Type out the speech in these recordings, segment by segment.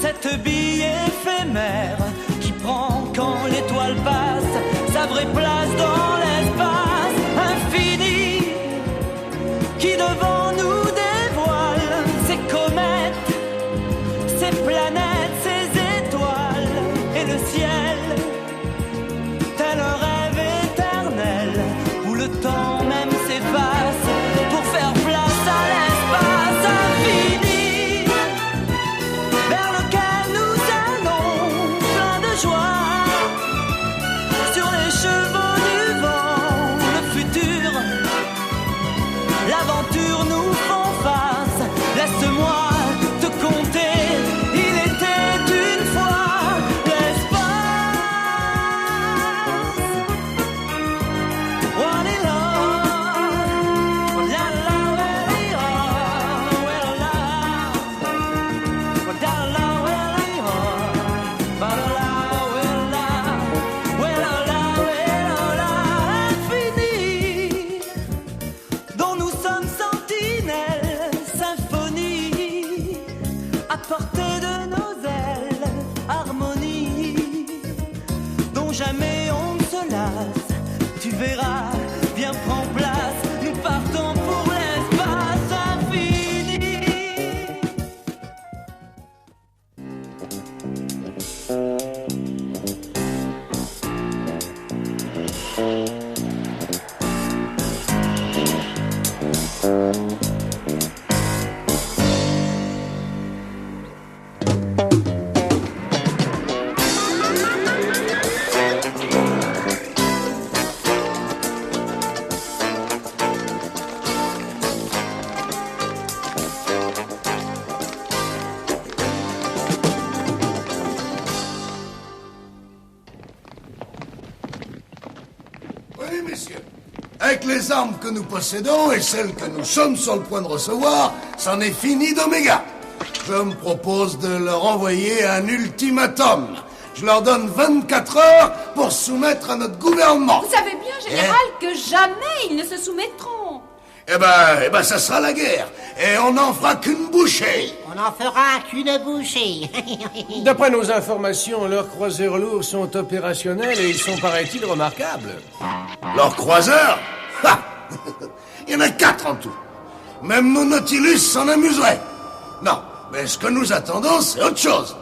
cette bille éphémère qui prend quand l'étoile passe sa vraie place dans l'espace infini, qui devant nous dévoile ses comètes, ses planètes, ses étoiles et le ciel, tel un rêve éternel où le temps même s'efface pour faire place à l'espace infini vers lequel nous allons plein de joie sur les chevaux du vent. Le futur, l'aventure nous font face. Laisse-moi te conter, il était une fois l'espace. Infini, dont nous sommes sentinelles, symphonie, à portée de nos ailes, harmonie, dont jamais on ne se lasse. Tu verras, viens prends place, nous partons pour l'espace infini. Oui, messieurs. Avec les armes que nous possédons et celles que nous sommes sur le point de recevoir, c'en est fini d'Oméga. Je me propose de leur envoyer un ultimatum. Je leur donne 24 heures pour se soumettre à notre gouvernement. Vous savez bien, Général, que jamais ils ne se soumettront. Eh ben, ça sera la guerre. Et on n'en fera qu'une bouchée. On n'en fera qu'une bouchée. D'après nos informations, leurs croiseurs lourds sont opérationnels et ils sont, paraît-il, remarquables. Leurs croiseurs? Ha! Il y en a 4 en tout. Même nos Nautilus s'en amuseraient. Non, mais ce que nous attendons, c'est autre chose.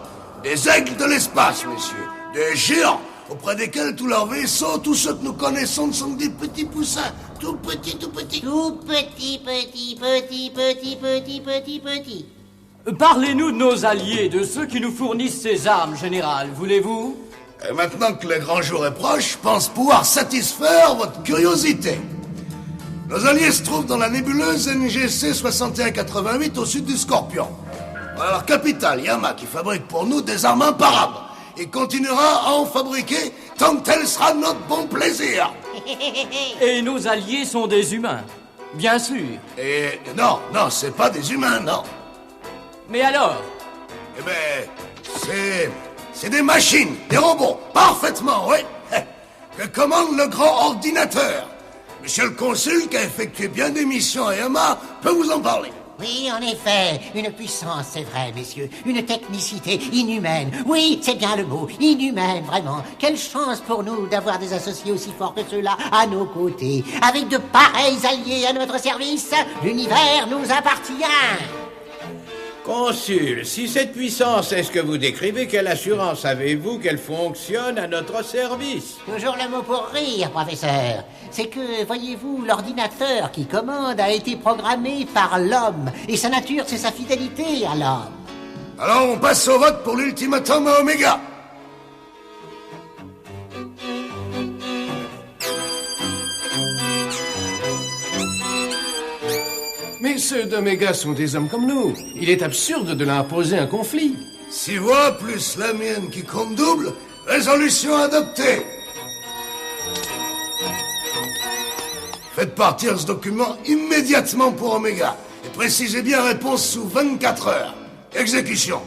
Des aigles de l'espace, messieurs. Des géants, auprès desquels tous leurs vaisseaux, tous ceux que nous connaissons, sont des petits poussins. Tout petits, tout petits. Tout petit, petit, petit, petit, petit, petit, petit. Parlez-nous de nos alliés, de ceux qui nous fournissent ces armes, Général, voulez-vous? Et maintenant que le grand jour est proche, je pense pouvoir satisfaire votre curiosité. Nos alliés se trouvent dans la nébuleuse NGC 6188 au sud du Scorpion. Voilà leur capitale, Yama, qui fabrique pour nous des armes imparables. Et continuera à en fabriquer tant que tel sera notre bon plaisir. Et nos alliés sont des humains, bien sûr. Et non, c'est pas des humains, non. Mais alors? Eh ben, c'est des machines, des robots, parfaitement, oui. Que commande le grand ordinateur. Monsieur le consul, qui a effectué bien des missions à Yama, peut vous en parler. Oui, en effet, une puissance, c'est vrai, messieurs, une technicité inhumaine. Oui, c'est bien le mot, inhumaine, vraiment. Quelle chance pour nous d'avoir des associés aussi forts que ceux-là à nos côtés. Avec de pareils alliés à notre service, l'univers nous appartient. Consul, si cette puissance est ce que vous décrivez, quelle assurance avez-vous qu'elle fonctionne à notre service? Toujours le mot pour rire, professeur. C'est que, voyez-vous, l'ordinateur qui commande a été programmé par l'homme. Et sa nature, c'est sa fidélité à l'homme. Alors on passe au vote pour l'ultimatum à Oméga. Mais ceux d'Oméga sont des hommes comme nous. Il est absurde de leur imposer un conflit. 6 voix plus la mienne qui compte double, résolution adoptée. Faites partir ce document immédiatement pour Oméga. Et précisez bien réponse sous 24 heures. Exécution.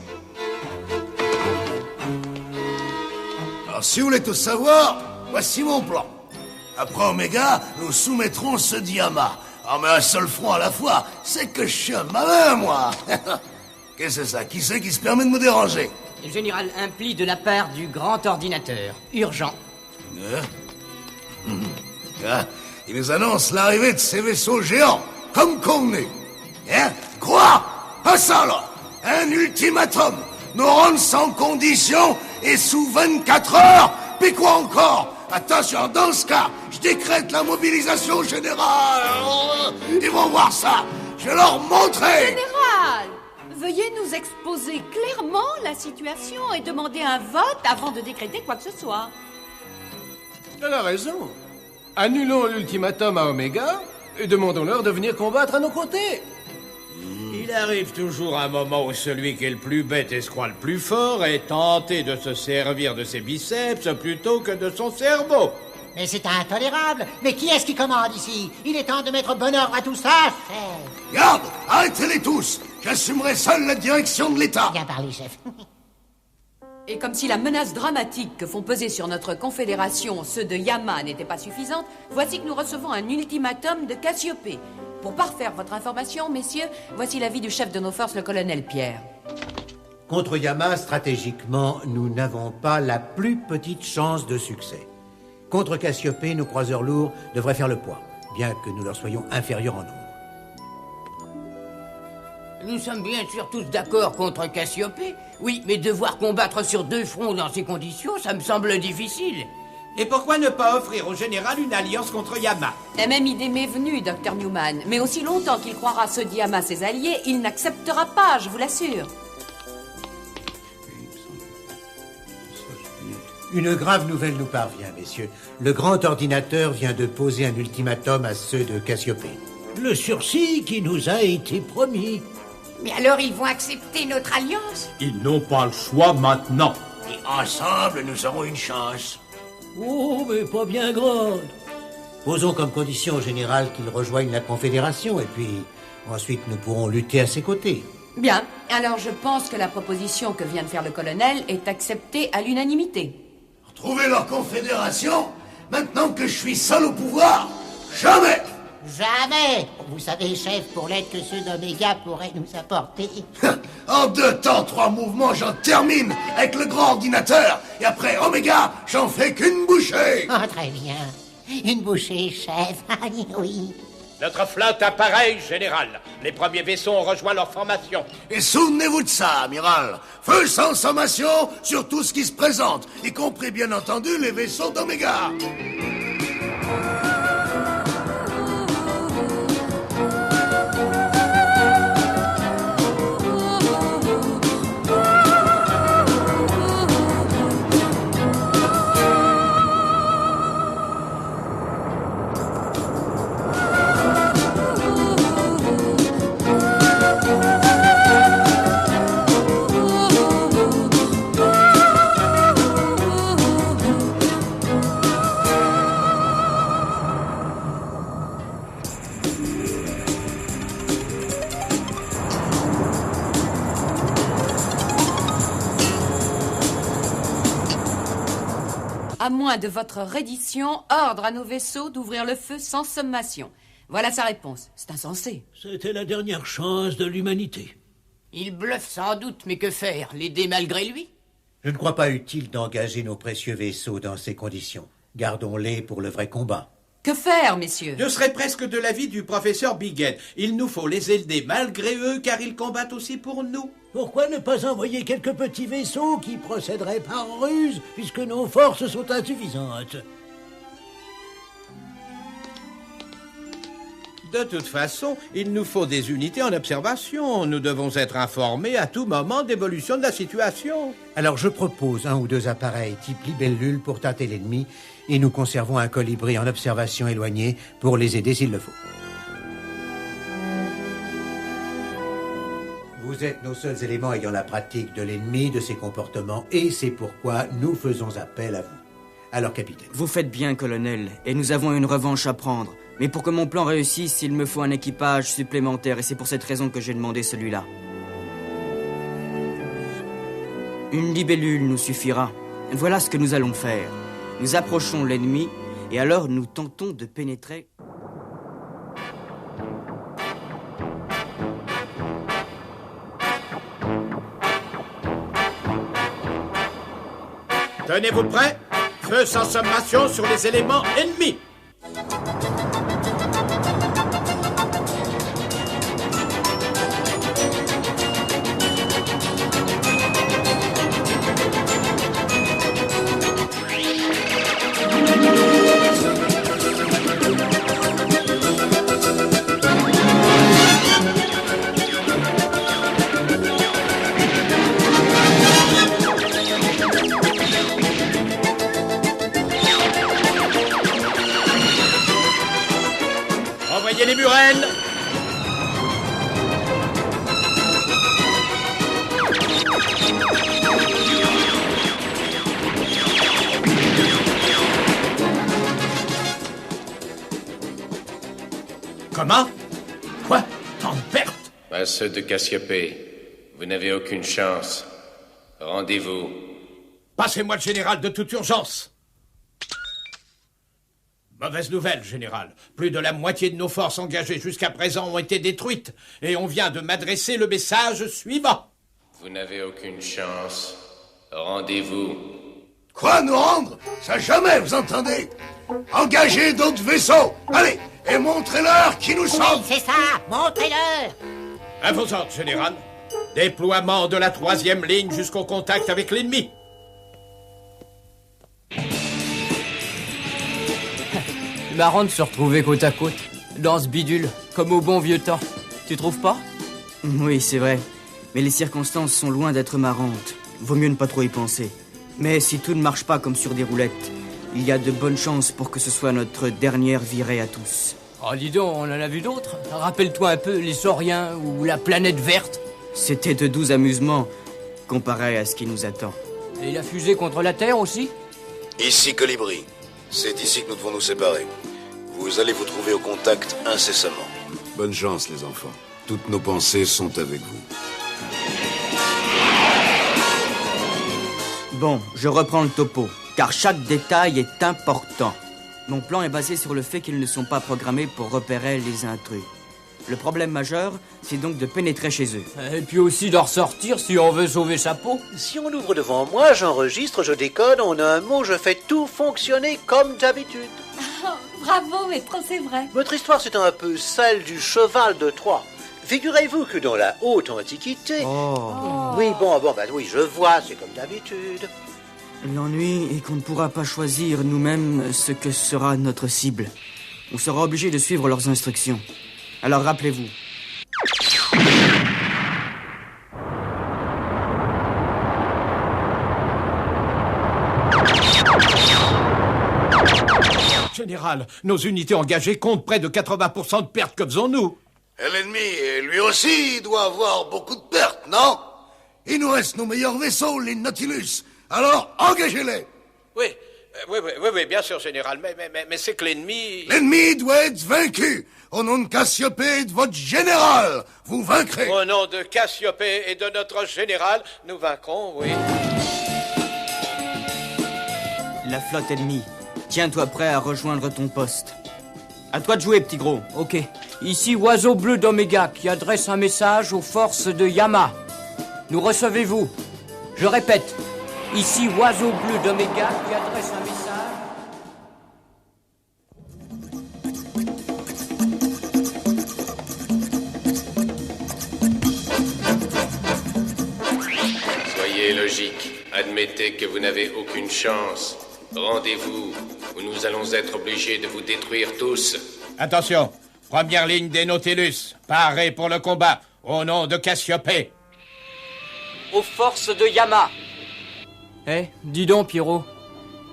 Alors si vous voulez tout savoir, voici mon plan. Après Oméga, nous soumettrons ce Yama. Ah, mais un seul front à la fois, c'est que je suis un malin, moi. Qu'est-ce que c'est ça? Qui c'est qui se permet de me déranger? Général, un pli de la part du grand ordinateur. Urgent. Ah, il nous annonce l'arrivée de ces vaisseaux géants, comme convenu. Hein? Quoi? Ah ça alors? Un ultimatum? Nous rendre sans condition et sous 24 heures? Puis quoi encore? Attention, dans ce cas, je décrète la mobilisation générale. Ils vont voir ça. Je vais leur montrer. Général, veuillez nous exposer clairement la situation et demander un vote avant de décréter quoi que ce soit. Elle a raison. Annulons l'ultimatum à Omega et demandons-leur de venir combattre à nos côtés. Il arrive toujours un moment où celui qui est le plus bête et se croit le plus fort est tenté de se servir de ses biceps plutôt que de son cerveau. Mais c'est intolérable. Mais qui est-ce qui commande ici? Il est temps de mettre bon ordre à tout ça, chef. Garde, arrêtez-les tous. J'assumerai seul la direction de l'État. Bien parlé, chef. Et comme si la menace dramatique que font peser sur notre confédération ceux de Yama n'était pas suffisante, voici que nous recevons un ultimatum de Cassiopée. Pour parfaire votre information, messieurs, voici l'avis du chef de nos forces, le colonel Pierre. Contre Yama, stratégiquement, nous n'avons pas la plus petite chance de succès. Contre Cassiopée, nos croiseurs lourds devraient faire le poids, bien que nous leur soyons inférieurs en nombre. Nous sommes bien sûr tous d'accord contre Cassiopée. Oui, mais devoir combattre sur deux fronts dans ces conditions, ça me semble difficile. Et pourquoi ne pas offrir au général une alliance contre Yama? La même idée m'est venue, Dr Newman. Mais aussi longtemps qu'il croira ceux d'Yama ses alliés, il n'acceptera pas, je vous l'assure. Une grave nouvelle nous parvient, messieurs. Le grand ordinateur vient de poser un ultimatum à ceux de Cassiopée. Le sursis qui nous a été promis. Mais alors ils vont accepter notre alliance? Ils n'ont pas le choix maintenant. Et ensemble, nous aurons une chance. Oh, mais pas bien grande. Posons comme condition générale qu'ils rejoignent la Confédération, et puis ensuite nous pourrons lutter à ses côtés. Bien, alors je pense que la proposition que vient de faire le colonel est acceptée à l'unanimité. Retrouver leur confédération? Maintenant que je suis seul au pouvoir? Jamais! Jamais! Vous savez, chef, pour l'aide que ceux d'Omega pourraient nous apporter. En 2 temps, 3 mouvements, j'en termine avec le grand ordinateur. Et après Omega, j'en fais qu'une bouchée. Ah, très bien. Une bouchée, chef. Ah, oui. Notre flotte appareille, général. Les premiers vaisseaux ont rejoint leur formation. Et souvenez-vous de ça, amiral. Feu sans sommation sur tout ce qui se présente, y compris bien entendu les vaisseaux d'Omega. À moins de votre reddition, ordre à nos vaisseaux d'ouvrir le feu sans sommation. Voilà sa réponse. C'est insensé. C'était la dernière chance de l'humanité. Il bluffe sans doute, mais que faire? L'aider malgré lui? Je ne crois pas utile d'engager nos précieux vaisseaux dans ces conditions. Gardons-les pour le vrai combat. Que faire, messieurs? Je serais presque de l'avis du professeur Bighead. Il nous faut les aider malgré eux, car ils combattent aussi pour nous. Pourquoi ne pas envoyer quelques petits vaisseaux qui procéderaient par ruse, puisque nos forces sont insuffisantes? De toute façon, il nous faut des unités en observation. Nous devons être informés à tout moment d'évolution de la situation. Alors je propose 1 ou 2 appareils type libellule pour tâter l'ennemi, et nous conservons un colibri en observation éloignée pour les aider s'il le faut. Vous êtes nos seuls éléments ayant la pratique de l'ennemi, de ses comportements, et c'est pourquoi nous faisons appel à vous. Alors, capitaine. Vous faites bien, colonel, et nous avons une revanche à prendre. Mais pour que mon plan réussisse, il me faut un équipage supplémentaire, et c'est pour cette raison que j'ai demandé celui-là. Une libellule nous suffira. Voilà ce que nous allons faire. Nous approchons l'ennemi, et alors nous tentons de pénétrer... Tenez-vous prêts? Feu sans sommation sur les éléments ennemis. Envoyez les murènes. Comment? Quoi? Tant de pertes? À ceux de Cassiopée, vous n'avez aucune chance. Rendez-vous. Passez-moi le général de toute urgence. Mauvaise nouvelle, général. Plus de la moitié de nos forces engagées jusqu'à présent ont été détruites. Et on vient de m'adresser le message suivant. Vous n'avez aucune chance. Rendez-vous. Quoi, nous rendre? Ça jamais, vous entendez? Engagez d'autres vaisseaux. Allez, et montrez-leur qui nous sommes. Oui, c'est ça, montrez-leur. À vos ordres, général. Déploiement de la 3e ligne jusqu'au contact avec l'ennemi. Marrant de se retrouver côte à côte, dans ce bidule, comme au bon vieux temps. Tu trouves pas? Oui, c'est vrai. Mais les circonstances sont loin d'être marrantes. Vaut mieux ne pas trop y penser. Mais si tout ne marche pas comme sur des roulettes, il y a de bonnes chances pour que ce soit notre dernière virée à tous. Oh, dis donc, on en a vu d'autres. Rappelle-toi un peu les Sauriens ou la planète verte. C'était de doux amusements, comparé à ce qui nous attend. Et la fusée contre la Terre aussi? Ici Colibri. C'est ici que nous devons nous séparer. Vous allez vous trouver au contact incessamment. Bonne chance, les enfants. Toutes nos pensées sont avec vous. Bon, je reprends le topo, car chaque détail est important. Mon plan est basé sur le fait qu'ils ne sont pas programmés pour repérer les intrus. Le problème majeur, c'est donc de pénétrer chez eux. Et puis aussi d'en ressortir si on veut sauver sa peau. Si on ouvre devant moi, j'enregistre, je décode, on a un mot, je fais tout fonctionner comme d'habitude. Oh, bravo, maître, c'est vrai. Votre histoire, c'est un peu celle du cheval de Troie. Figurez-vous que dans la haute antiquité... Oui, oui, je vois, c'est comme d'habitude. L'ennui est qu'on ne pourra pas choisir nous-mêmes ce que sera notre cible. On sera obligé de suivre leurs instructions. Alors rappelez-vous. Général, nos unités engagées comptent près de 80% de pertes. Que faisons-nous? Et l'ennemi, lui aussi, doit avoir beaucoup de pertes, non? Il nous reste nos meilleurs vaisseaux, les Nautilus. Alors, engagez-les. Oui, bien sûr, général. Mais c'est que l'ennemi... L'ennemi doit être vaincu. Au nom de Cassiopée et de votre général, vous vaincrez. Au nom de Cassiopée et de notre général, nous vaincrons, oui. La flotte ennemie, tiens-toi prêt à rejoindre ton poste. À toi de jouer, petit gros. Ok. Ici, Oiseau Bleu d'Oméga, qui adresse un message aux forces de Yama. Nous recevez-vous? Je répète. Ici, Oiseau Bleu d'Oméga, qui adresse un message... Soyez logique. Admettez que vous n'avez aucune chance. Rendez-vous, ou nous allons être obligés de vous détruire tous. Attention, première ligne des Nautilus, parés pour le combat, au nom de Cassiopée. Aux forces de Yama. Dis donc, Pierrot.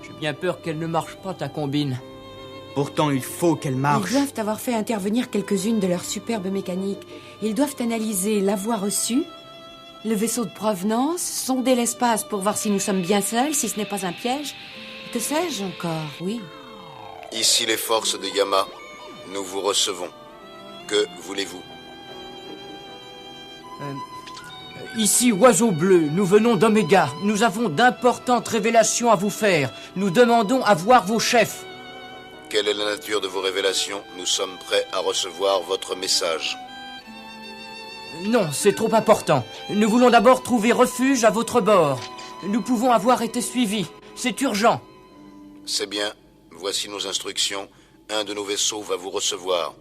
J'ai bien peur qu'elle ne marche pas, ta combine. Pourtant, il faut qu'elle marche. Ils doivent avoir fait intervenir quelques-unes de leurs superbes mécaniques. Ils doivent analyser la voie reçue, le vaisseau de provenance, sonder l'espace pour voir si nous sommes bien seuls, si ce n'est pas un piège. Que sais-je encore, oui. Ici les forces de Yama. Nous vous recevons. Que voulez-vous? Ici, Oiseau Bleu, nous venons d'Oméga. Nous avons d'importantes révélations à vous faire. Nous demandons à voir vos chefs. Quelle est la nature de vos révélations? Nous sommes prêts à recevoir votre message. Non, c'est trop important. Nous voulons d'abord trouver refuge à votre bord. Nous pouvons avoir été suivis. C'est urgent. C'est bien. Voici nos instructions. Un de nos vaisseaux va vous recevoir.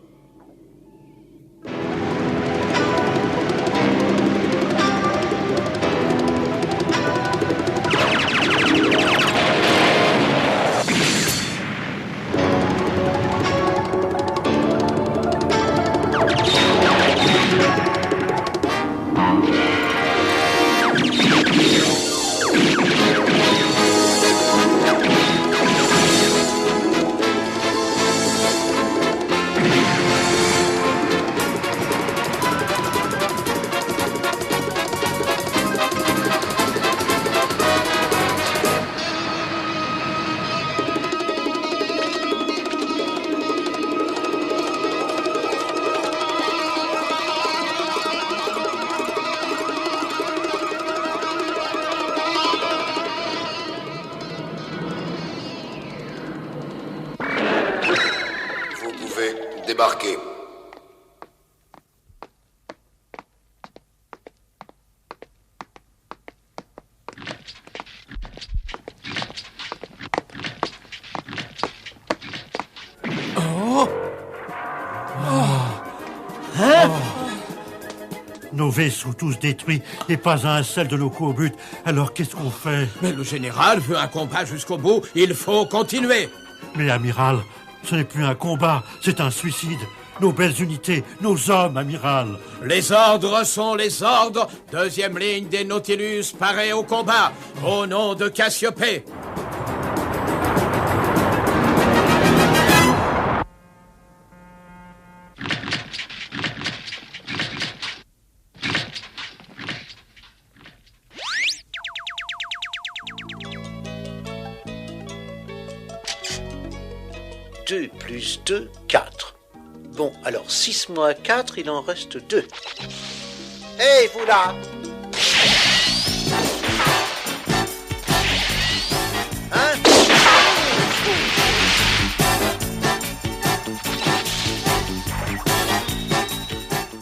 Débarquez. Oh. Hein? Nos vaisseaux tous détruits et pas un seul de nos co-buts. Alors qu'est-ce qu'on fait? Mais le général veut un combat jusqu'au bout. Il faut continuer. Mais amiral, ce n'est plus un combat, c'est un suicide. Nos belles unités, nos hommes, amiral. Les ordres sont les ordres. Deuxième ligne des Nautilus paraît au combat. Au nom de Cassiopée. Deux plus 2, 4. Bon, alors 6 moins 4, il en reste 2. Hé, vous là! Hein?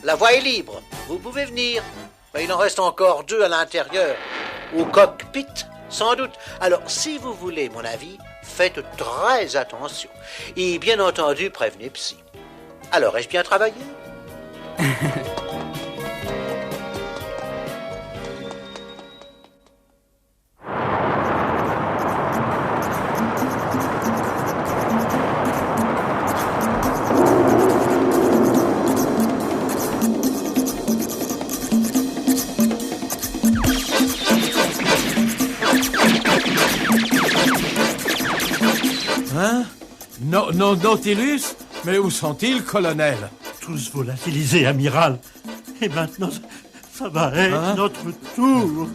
La voie est libre. Vous pouvez venir. Ben, il en reste encore 2 à l'intérieur. Au cockpit, sans doute. Alors, si vous voulez mon avis, faites très attention. Et bien entendu, prévenez Psy. Alors, ai-je bien travaillé? Hein? Nautilus? Mais où sont-ils, colonel? Tous volatilisés, amiral. Et maintenant, ça va être notre tour.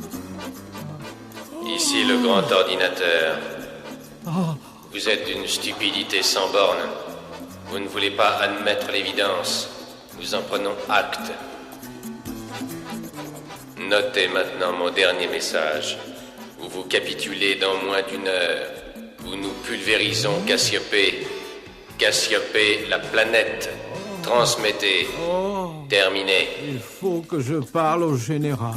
Ici le grand ordinateur. Vous êtes d'une stupidité sans borne. Vous ne voulez pas admettre l'évidence. Nous en prenons acte. Notez maintenant mon dernier message. Vous vous capitulez dans moins d'1 heure. Où nous pulvérisons Cassiopée. Cassiopée, la planète. Transmettez. Terminé. Il faut que je parle au général.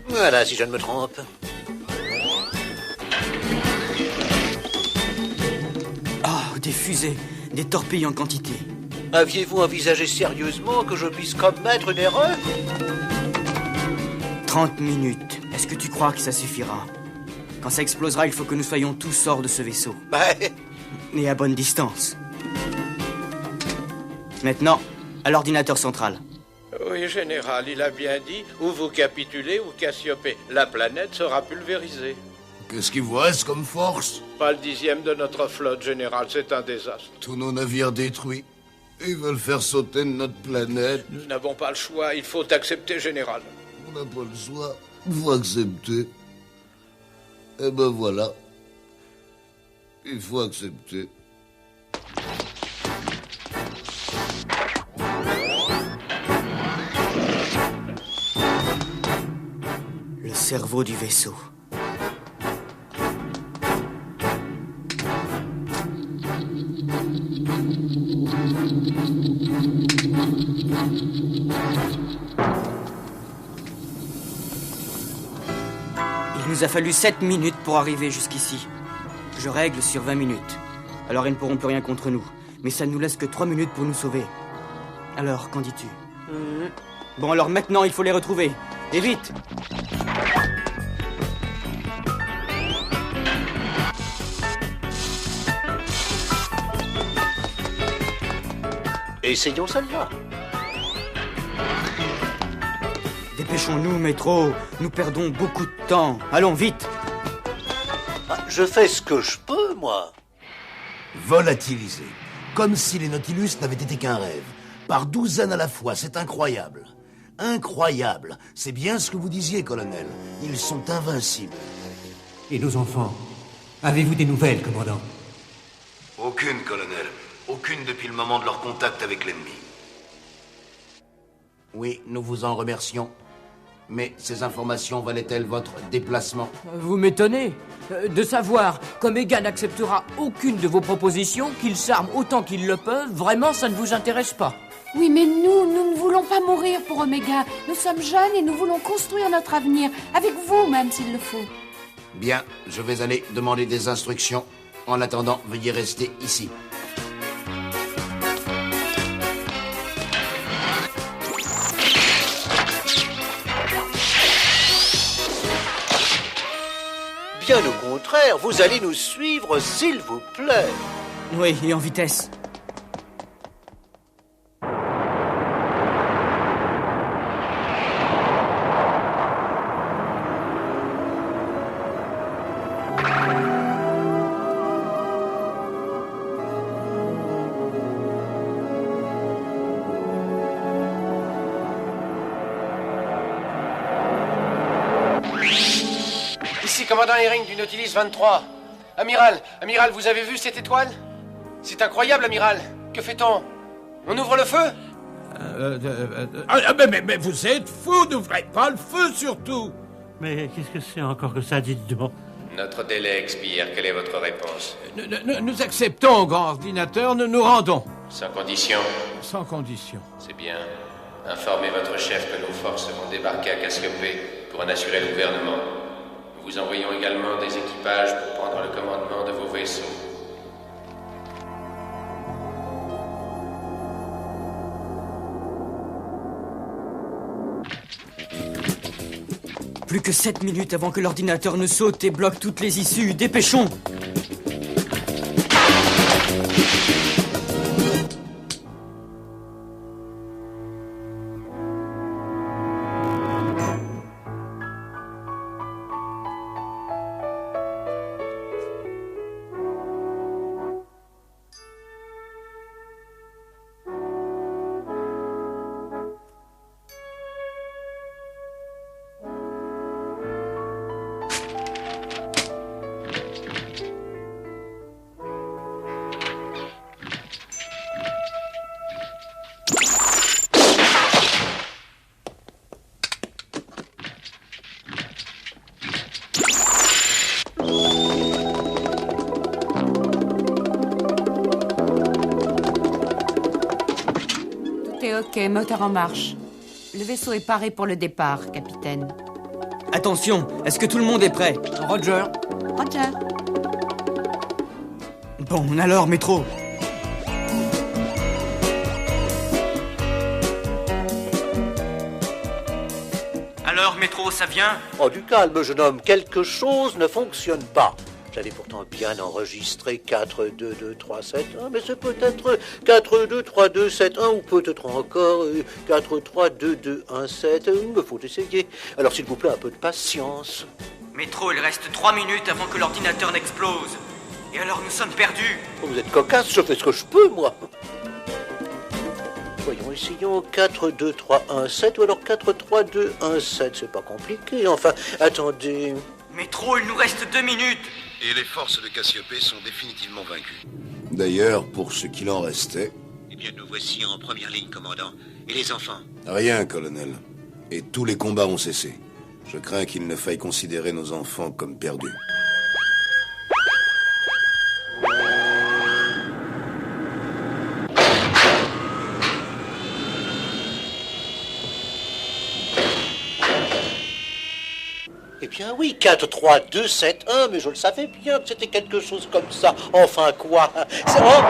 Voilà, si je ne me trompe. Oh, des fusées, des torpilles en quantité. Aviez-vous envisagé sérieusement que je puisse commettre une erreur? 30 minutes. Est-ce que tu crois que ça suffira? Quand ça explosera, il faut que nous soyons tous hors de ce vaisseau. Et à bonne distance. Maintenant, à l'ordinateur central. Oui, général, il a bien dit, ou vous capitulez ou Cassiopée. La planète sera pulvérisée. Qu'est-ce qu'il vous reste comme force? Pas le 10e de notre flotte, général, c'est un désastre. Tous nos navires détruits. Ils veulent faire sauter notre planète. Nous n'avons pas le choix, il faut accepter, général. On n'a pas le choix, il faut accepter. Eh ben voilà. Il faut accepter. Le cerveau du vaisseau. Il nous a fallu 7 minutes pour arriver jusqu'ici. Je règle sur 20 minutes. Alors ils ne pourront plus rien contre nous. Mais ça ne nous laisse que 3 minutes pour nous sauver. Alors, qu'en dis-tu? Bon, alors maintenant, il faut les retrouver. Et vite! Essayons celle-là. Dépêchons-nous, Métro. Nous perdons beaucoup de temps. Allons, vite. Je fais ce que je peux, moi. Volatilisé. Comme si les Nautilus n'avaient été qu'un rêve. Par douzaines à la fois, c'est incroyable. Incroyable. C'est bien ce que vous disiez, colonel. Ils sont invincibles. Et nos enfants? Avez-vous des nouvelles, commandant? Aucune, colonel. Aucune depuis le moment de leur contact avec l'ennemi. Oui, nous vous en remercions. Mais ces informations valaient-elles votre déplacement? Vous m'étonnez de savoir qu'Omega n'acceptera aucune de vos propositions, qu'ils s'arment autant qu'ils le peuvent. Vraiment, ça ne vous intéresse pas? Oui, mais nous ne voulons pas mourir pour Omega. Nous sommes jeunes et nous voulons construire notre avenir, avec vous même s'il le faut. Bien, je vais aller demander des instructions. En attendant, veuillez rester ici. Bien au contraire, vous allez nous suivre, s'il vous plaît. Oui, et en vitesse. Ici, commandant Herring du Nautilus 23. Amiral, vous avez vu cette étoile? C'est incroyable, amiral. Que fait-on? On ouvre le feu? Mais vous êtes fou, n'ouvrez pas le feu, surtout. Mais qu'est-ce que c'est encore que ça, dites-donc? Notre délai expire. Quelle est votre réponse? Nous acceptons, grand ordinateur, nous nous rendons. Sans condition? Sans condition. C'est bien. Informez votre chef que nos forces vont débarquer à Cassiopée pour en assurer le gouvernement. Nous vous envoyons également des équipages pour prendre le commandement de vos vaisseaux. Plus que 7 minutes avant que l'ordinateur ne saute et bloque toutes les issues. Dépêchons! Ok, moteur en marche. Le vaisseau est paré pour le départ, capitaine. Attention, est-ce que tout le monde est prêt? Roger. Roger. Bon, alors, Métro. Alors, Métro, ça vient? Oh, du calme, jeune homme. Quelque chose ne fonctionne pas. J'avais pourtant bien enregistré 4, 2, 2, 3, 7, 1, mais c'est peut-être 4, 2, 3, 2, 7, 1, ou peut-être encore 4, 3, 2, 2, 1, 7. Il me faut essayer. Alors, s'il vous plaît, un peu de patience. Métro, il reste 3 minutes avant que l'ordinateur n'explose. Et alors, nous sommes perdus. Oh, vous êtes cocasse, je fais ce que je peux, moi. Voyons, essayons 4, 2, 3, 1, 7, ou alors 4, 3, 2, 1, 7. C'est pas compliqué, enfin, attendez... Métro, il nous reste 2 minutes. Et les forces de Cassiopée sont définitivement vaincues. D'ailleurs, pour ce qu'il en restait... Eh bien, nous voici en première ligne, commandant. Et les enfants? Rien, colonel. Et tous les combats ont cessé. Je crains qu'il ne faille considérer nos enfants comme perdus. Eh bien oui, 4, 3, 2, 7, 1, mais je le savais bien que c'était quelque chose comme ça. Enfin quoi? C'est... Oh,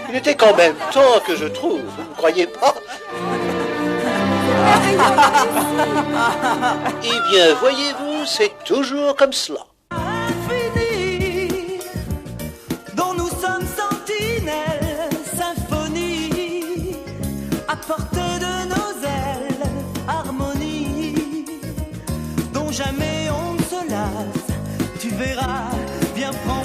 il était quand même temps que je trouve, vous ne croyez pas? Eh bien, voyez-vous, c'est toujours comme cela. Infini, dont nous sommes sentinelles, symphonie, à portée de nos ailes, harmonie, dont jamais on ne se lasse. Tu verras, viens prendre